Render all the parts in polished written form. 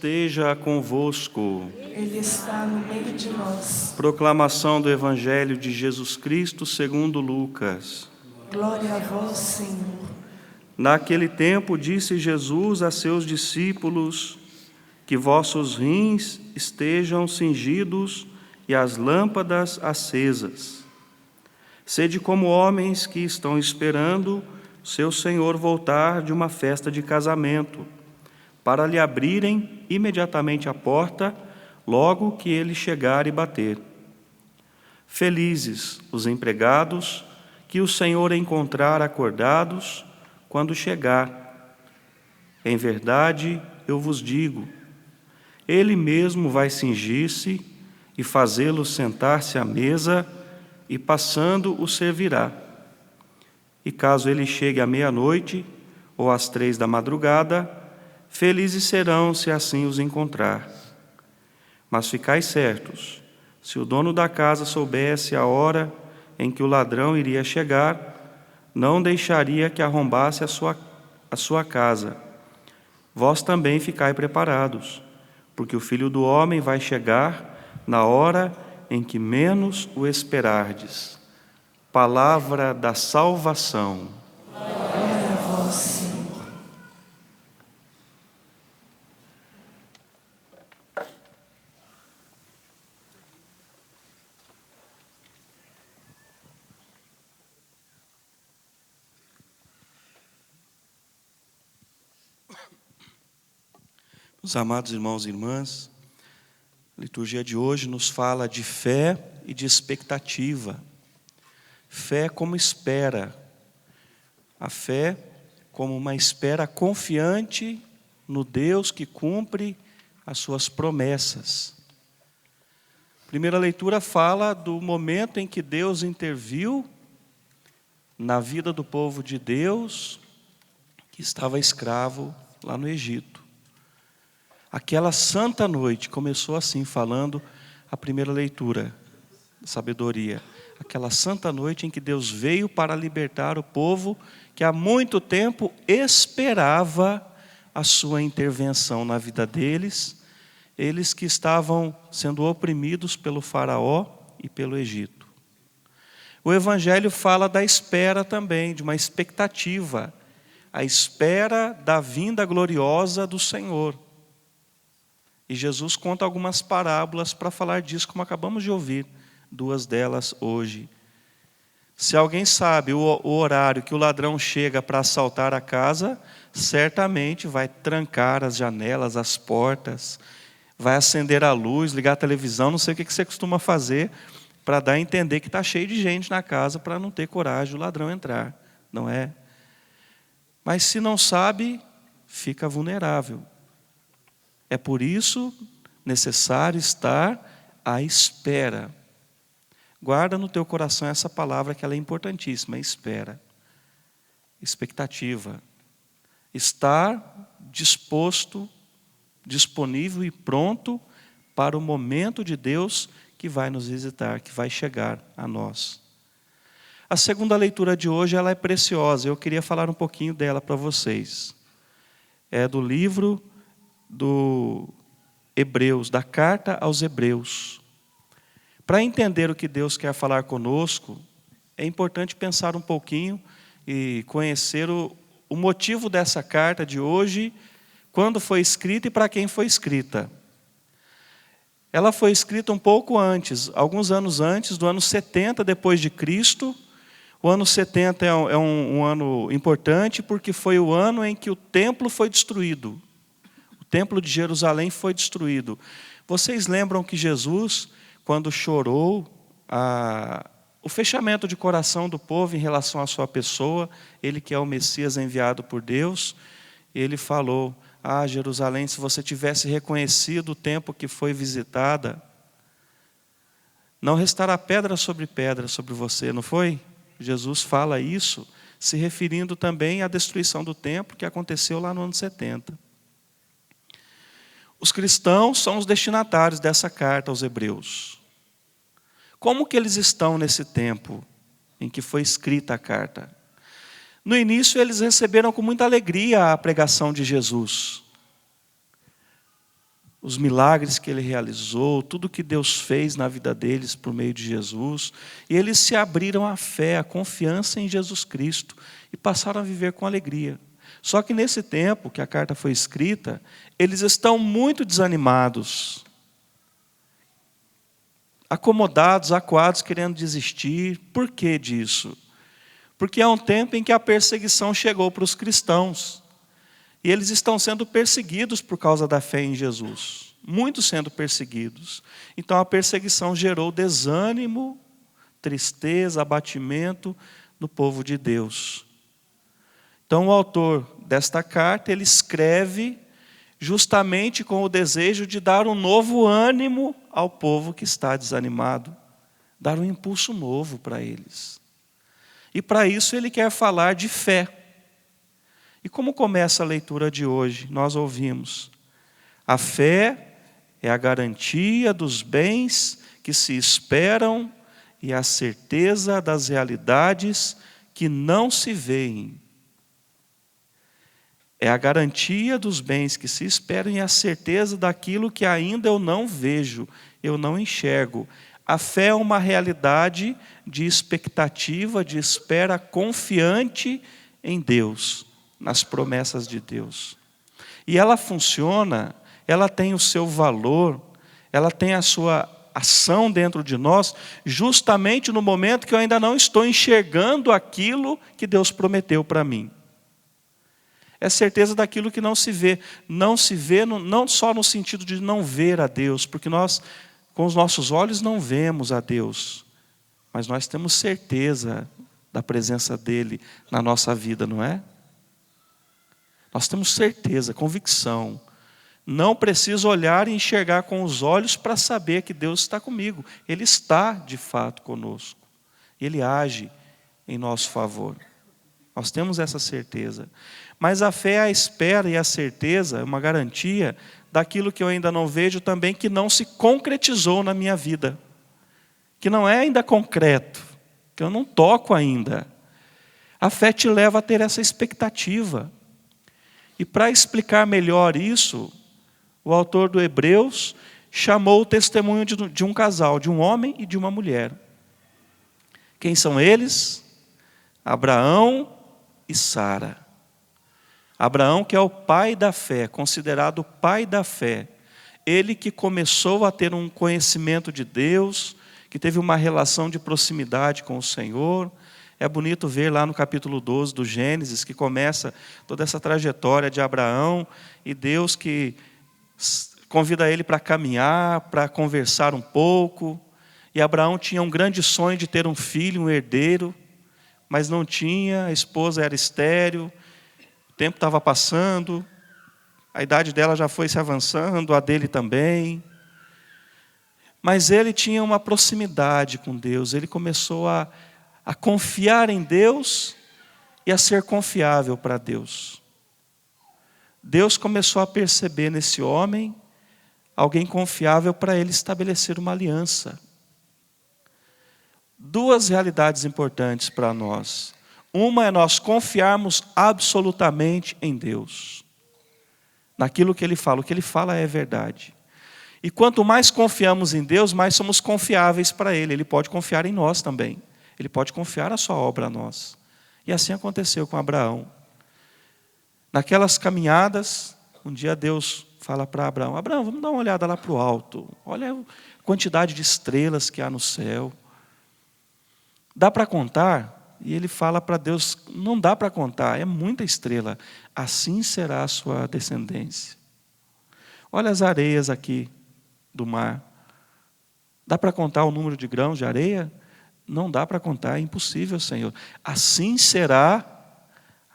esteja convosco. Ele está no meio de nós. Proclamação do Evangelho de Jesus Cristo segundo Lucas. Glória a vós, Senhor. Naquele tempo disse Jesus a seus discípulos: que vossos rins estejam cingidos e as lâmpadas acesas. Sede como homens que estão esperando seu Senhor voltar de uma festa de casamento, para lhe abrirem imediatamente a porta, logo que ele chegar e bater. Felizes os empregados que o Senhor encontrar acordados quando chegar. Em verdade, eu vos digo, ele mesmo vai cingir-se e fazê-los sentar-se à mesa, e passando o servirá. E caso ele chegue à meia-noite ou às 3 da madrugada, felizes serão se assim os encontrar. Mas ficai certos, se o dono da casa soubesse a hora em que o ladrão iria chegar, não deixaria que arrombasse a sua casa. Vós também ficai preparados, porque o Filho do Homem vai chegar na hora em que menos o esperardes. Palavra da salvação. Glória a vós, Senhor. Meus amados irmãos e irmãs, a liturgia de hoje nos fala de fé e de expectativa. Fé como espera. A fé como uma espera confiante no Deus que cumpre as suas promessas. A primeira leitura fala do momento em que Deus interviu na vida do povo de Deus que estava escravo lá no Egito. Aquela santa noite, começou assim, falando a primeira leitura, sabedoria. Aquela santa noite em que Deus veio para libertar o povo que há muito tempo esperava a sua intervenção na vida deles, eles que estavam sendo oprimidos pelo faraó e pelo Egito. O Evangelho fala da espera também, de uma expectativa, a espera da vinda gloriosa do Senhor. E Jesus conta algumas parábolas para falar disso, como acabamos de ouvir, 2 delas hoje. Se alguém sabe o horário que o ladrão chega para assaltar a casa, certamente vai trancar as janelas, as portas, vai acender a luz, ligar a televisão, não sei o que você costuma fazer, para dar a entender que está cheio de gente na casa, para não ter coragem do ladrão entrar, não é? Mas se não sabe, fica vulnerável. É por isso necessário estar à espera. Guarda no teu coração essa palavra que ela é importantíssima, espera. Expectativa. Estar disposto, disponível e pronto para o momento de Deus que vai nos visitar, que vai chegar a nós. A segunda leitura de hoje ela é preciosa, eu queria falar um pouquinho dela para vocês. É do livro do Hebreus, da carta aos Hebreus. Para entender o que Deus quer falar conosco, é importante pensar um pouquinho e conhecer o motivo dessa carta de hoje, quando foi escrita e para quem foi escrita. Ela foi escrita um pouco antes, alguns anos antes, do ano 70 depois de Cristo. O ano 70 é um ano importante porque foi o ano em que o templo foi destruído. O templo de Jerusalém foi destruído. Vocês lembram que Jesus, quando chorou o fechamento de coração do povo em relação à sua pessoa, ele que é o Messias enviado por Deus, ele falou: Jerusalém, se você tivesse reconhecido o tempo que foi visitada, não restará pedra sobre você, não foi? Jesus fala isso, se referindo também à destruição do templo que aconteceu lá no ano 70. Os cristãos são os destinatários dessa carta aos Hebreus. Como que eles estão nesse tempo em que foi escrita a carta? No início eles receberam com muita alegria a pregação de Jesus. os milagres que ele realizou, tudo que Deus fez na vida deles por meio de Jesus, e eles se abriram à fé, à confiança em Jesus Cristo, e passaram a viver com alegria. Só que nesse tempo que a carta foi escrita, eles estão muito desanimados, acomodados, acuados, querendo desistir. Por que disso? Porque é um tempo em que a perseguição chegou para os cristãos. E eles estão sendo perseguidos por causa da fé em Jesus. Muitos sendo perseguidos. Então a perseguição gerou desânimo, tristeza, abatimento no povo de Deus. Então o autor desta carta, ele escreve justamente com o desejo de dar um novo ânimo ao povo que está desanimado. Dar um impulso novo para eles. E para isso ele quer falar de fé. E como começa a leitura de hoje? Nós ouvimos: a fé é a garantia dos bens que se esperam e a certeza das realidades que não se veem. É a garantia dos bens que se esperam e a certeza daquilo que ainda eu não vejo, eu não enxergo. A fé é uma realidade de expectativa, de espera confiante em Deus, nas promessas de Deus. E ela funciona, ela tem o seu valor, ela tem a sua ação dentro de nós, justamente no momento que eu ainda não estou enxergando aquilo que Deus prometeu para mim. É certeza daquilo que não se vê. Não se vê não só no sentido de não ver a Deus, porque nós, com os nossos olhos, não vemos a Deus, mas nós temos certeza da presença dEle na nossa vida, não é? Nós temos certeza, convicção. Não preciso olhar e enxergar com os olhos para saber que Deus está comigo. Ele está, de fato, conosco. Ele age em nosso favor. Nós temos essa certeza. Mas a fé é a espera e a certeza, é uma garantia daquilo que eu ainda não vejo também, que não se concretizou na minha vida. Que não é ainda concreto, que eu não toco ainda. A fé te leva a ter essa expectativa. E para explicar melhor isso, o autor do Hebreus chamou o testemunho de um casal, de um homem e de uma mulher. Quem são eles? Abraão e Sara. Abraão, que é o pai da fé, considerado o pai da fé. Ele que começou a ter um conhecimento de Deus, que teve uma relação de proximidade com o Senhor. É bonito ver lá no capítulo 12 do Gênesis, que começa toda essa trajetória de Abraão e Deus que convida ele para caminhar, para conversar um pouco. E Abraão tinha um grande sonho de ter um filho, um herdeiro, mas não tinha, a esposa era estéril, o tempo estava passando, a idade dela já foi se avançando, a dele também. Mas ele tinha uma proximidade com Deus, ele começou a confiar em Deus e a ser confiável para Deus. Deus começou a perceber nesse homem alguém confiável para ele estabelecer uma aliança. Duas realidades importantes para nós. Uma é nós confiarmos absolutamente em Deus, naquilo que Ele fala. O que Ele fala é verdade. E quanto mais confiamos em Deus, mais somos confiáveis para Ele. Ele pode confiar em nós também. Ele pode confiar a sua obra a nós. E assim aconteceu com Abraão. Naquelas caminhadas, um dia Deus fala para Abraão: Abraão, vamos dar uma olhada lá para o alto. Olha a quantidade de estrelas que há no céu. Dá para contar? E ele fala para Deus: não dá para contar, é muita estrela. Assim será a sua descendência. Olha as areias aqui do mar. Dá para contar o número de grãos de areia? Não dá para contar, é impossível, Senhor. Assim será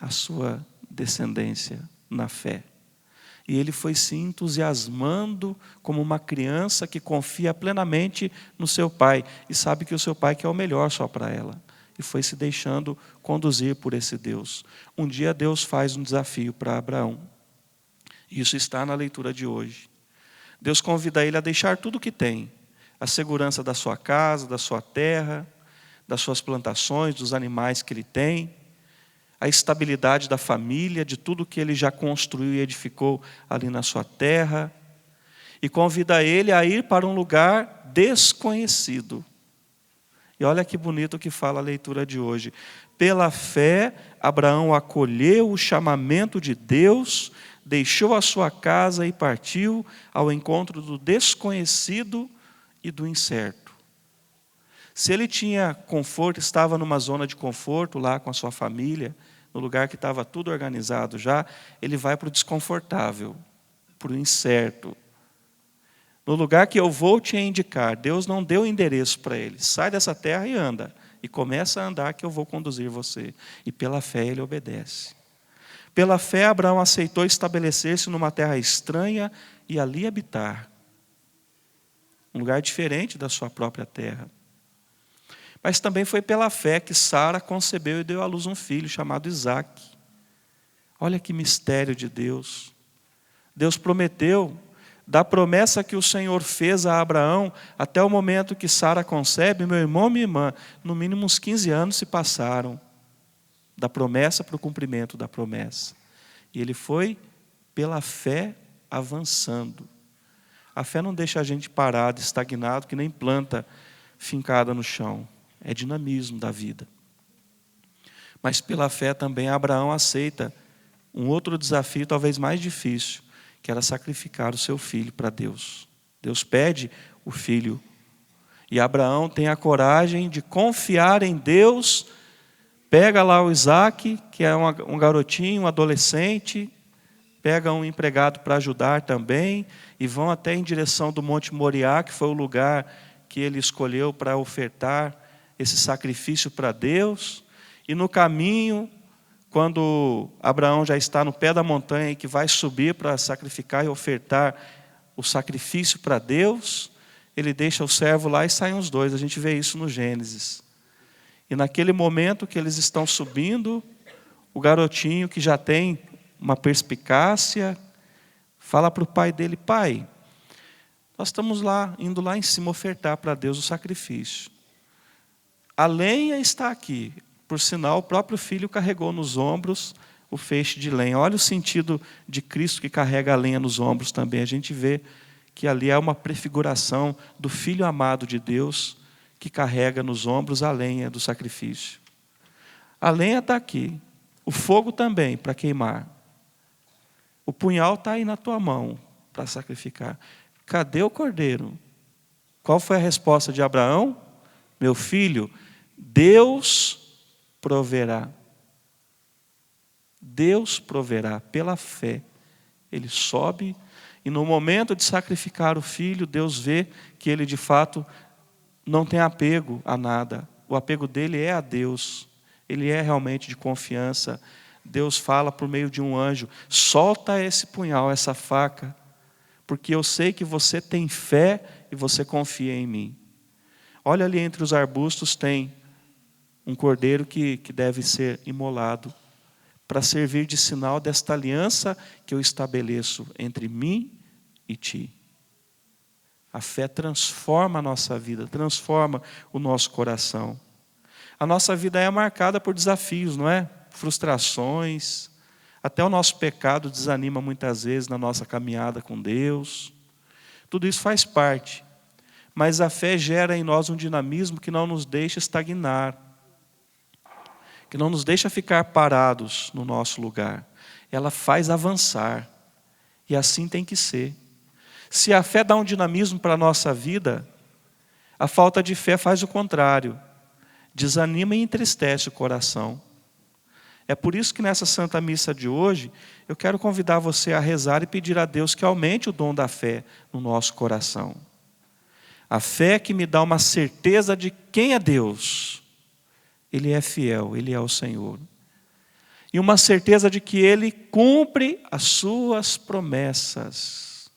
a sua descendência na fé. E ele foi se entusiasmando como uma criança que confia plenamente no seu pai e sabe que o seu pai quer o melhor só para ela. E foi se deixando conduzir por esse Deus. Um dia Deus faz um desafio para Abraão. Isso está na leitura de hoje. Deus convida ele a deixar tudo o que tem. A segurança da sua casa, da sua terra, das suas plantações, dos animais que ele tem, a estabilidade da família, de tudo que ele já construiu e edificou ali na sua terra. e convida ele a ir para um lugar desconhecido. E olha que bonito que fala a leitura de hoje. Pela fé, Abraão acolheu o chamamento de Deus, deixou a sua casa e partiu ao encontro do desconhecido e do incerto. Se ele tinha conforto, estava numa zona de conforto lá com a sua família, no lugar que estava tudo organizado já, ele vai para o desconfortável, para o incerto. No lugar que eu vou te indicar, Deus não deu endereço para ele. Sai dessa terra e anda. E começa a andar que eu vou conduzir você. E pela fé ele obedece. Pela fé Abraão aceitou estabelecer-se numa terra estranha e ali habitar. Um lugar diferente da sua própria terra. Mas também foi pela fé que Sara concebeu e deu à luz um filho chamado Isaque. Olha que mistério de Deus. Deus prometeu, da promessa que o Senhor fez a Abraão, até o momento que Sara concebe, meu irmão e minha irmã, no mínimo uns 15 anos se passaram, da promessa para o cumprimento da promessa. E ele foi pela fé avançando. A fé não deixa a gente parado, estagnado, que nem planta fincada no chão. É dinamismo da vida. Mas pela fé também Abraão aceita um outro desafio, talvez mais difícil, que era sacrificar o seu filho para Deus. Deus pede o filho. E Abraão tem a coragem de confiar em Deus. Pega lá o Isaque, que é um garotinho, um adolescente. Pega um empregado para ajudar também. E vão até em direção do Monte Moriá, que foi o lugar que ele escolheu para ofertar esse sacrifício para Deus. E no caminho, quando Abraão já está no pé da montanha e que vai subir para sacrificar e ofertar o sacrifício para Deus, ele deixa o servo lá e saem os dois. A gente vê isso no Gênesis. E naquele momento que eles estão subindo, o garotinho que já tem uma perspicácia, fala para o pai dele: pai, nós estamos lá, indo lá em cima ofertar para Deus o sacrifício. A lenha está aqui. Por sinal, o próprio filho carregou nos ombros o feixe de lenha. Olha o sentido de Cristo que carrega a lenha nos ombros também. A gente vê que ali é uma prefiguração do Filho amado de Deus que carrega nos ombros a lenha do sacrifício. A lenha está aqui. O fogo também, para queimar. O punhal está aí na tua mão para sacrificar. Cadê o cordeiro? Qual foi a resposta de Abraão? Meu filho, Deus proverá. Deus proverá pela fé. Ele sobe e no momento de sacrificar o filho, Deus vê que ele de fato não tem apego a nada. O apego dele é a Deus. Ele é realmente de confiança. Deus fala por meio de um anjo: solta esse punhal, essa faca, porque eu sei que você tem fé e você confia em mim. Olha ali entre os arbustos tem um cordeiro que deve ser imolado para servir de sinal desta aliança que eu estabeleço entre mim e ti. A fé transforma a nossa vida, transforma o nosso coração. A nossa vida é marcada por desafios, não é? Frustrações, até o nosso pecado desanima muitas vezes na nossa caminhada com Deus. Tudo isso faz parte. Mas a fé gera em nós um dinamismo que não nos deixa estagnar, que não nos deixa ficar parados no nosso lugar. Ela faz avançar. E assim tem que ser. Se a fé dá um dinamismo para a nossa vida, a falta de fé faz o contrário. Desanima e entristece o coração. É por isso que nessa Santa Missa de hoje, eu quero convidar você a rezar e pedir a Deus que aumente o dom da fé no nosso coração. A fé que me dá uma certeza de quem é Deus. Ele é fiel, Ele é o Senhor. E uma certeza de que Ele cumpre as suas promessas.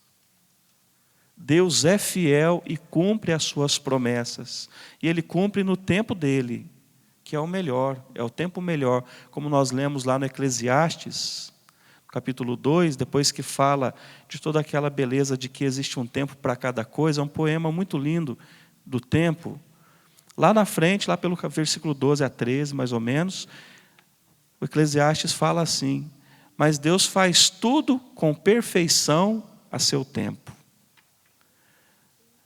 Deus é fiel e cumpre as suas promessas. E Ele cumpre no tempo dEle, que é o melhor, é o tempo melhor. Como nós lemos lá no Eclesiastes, capítulo 2, depois que fala de toda aquela beleza de que existe um tempo para cada coisa, é um poema muito lindo do tempo. Lá na frente, lá pelo versículo 12 a 13, mais ou menos, o Eclesiastes fala assim: mas Deus faz tudo com perfeição a seu tempo.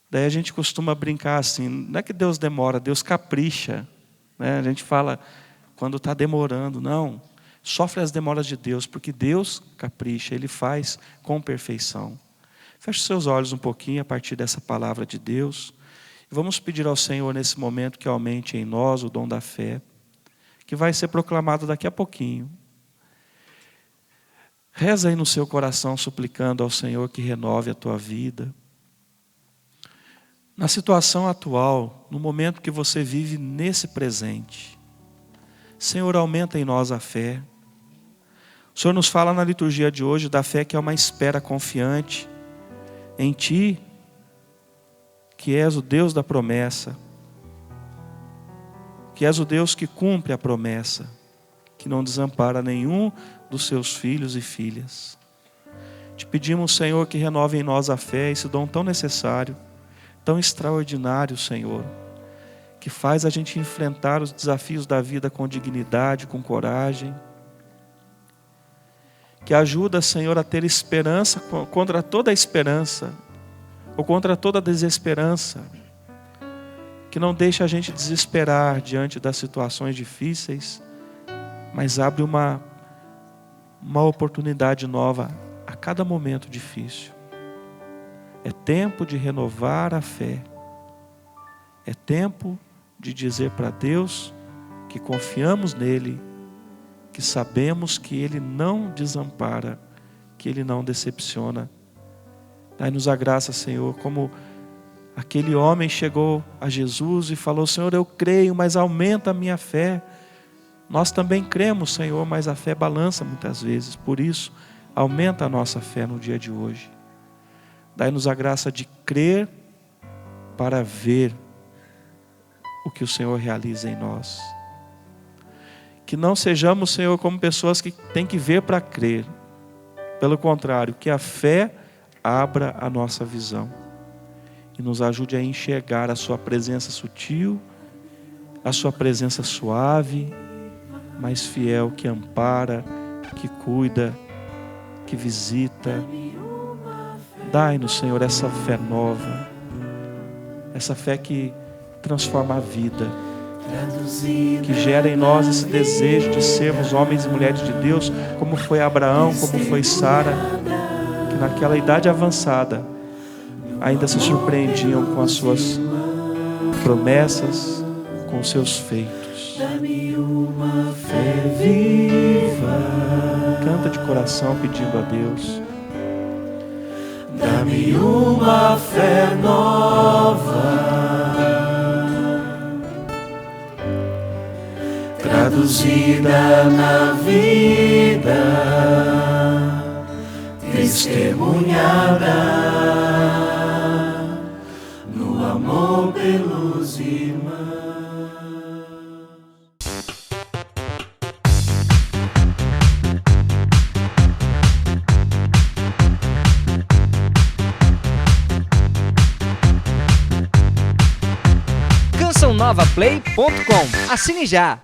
Daí a gente costuma brincar assim, não é que Deus demora, Deus capricha. Né? A gente fala quando está demorando, não. Sofre as demoras de Deus, porque Deus capricha, Ele faz com perfeição. Feche os seus olhos um pouquinho a partir dessa palavra de Deus. E vamos pedir ao Senhor nesse momento que aumente em nós o dom da fé, que vai ser proclamado daqui a pouquinho. Reza aí no seu coração, suplicando ao Senhor que renove a tua vida. Na situação atual, no momento que você vive nesse presente, Senhor, aumenta em nós a fé. O Senhor nos fala na liturgia de hoje da fé que é uma espera confiante em Ti, que és o Deus da promessa, que és o Deus que cumpre a promessa, que não desampara nenhum dos seus filhos e filhas. Te pedimos, Senhor, que renove em nós a fé, esse dom tão necessário, tão extraordinário, Senhor, que faz a gente enfrentar os desafios da vida com dignidade, com coragem, que ajuda, Senhor, a ter esperança contra toda a esperança, ou contra toda a desesperança, que não deixa a gente desesperar diante das situações difíceis, mas abre uma oportunidade nova a cada momento difícil. É tempo de renovar a fé. É tempo de dizer para Deus que confiamos nele, que sabemos que Ele não desampara, que Ele não decepciona. Dai-nos a graça, Senhor, como aquele homem chegou a Jesus e falou: Senhor, eu creio, mas aumenta a minha fé. Nós também cremos, Senhor, mas a fé balança muitas vezes. Por isso, aumenta a nossa fé no dia de hoje. Dai-nos a graça de crer para ver o que o Senhor realiza em nós. Que não sejamos, Senhor, como pessoas que têm que ver para crer. Pelo contrário, que a fé abra a nossa visão e nos ajude a enxergar a sua presença sutil, a sua presença suave, mas fiel, que ampara, que cuida, que visita. Dai-nos, Senhor, essa fé nova, essa fé que transforma a vida, que gera em nós esse desejo de sermos homens e mulheres de Deus, como foi Abraão, como foi Sara, que naquela idade avançada ainda se surpreendiam com as suas promessas, com os seus feitos. Fé viva, canta de coração pedindo a Deus. Dá-me uma fé nova, traduzida na vida, testemunhada no amor pelos irmãos. cançãonovaplay.com. Assine já!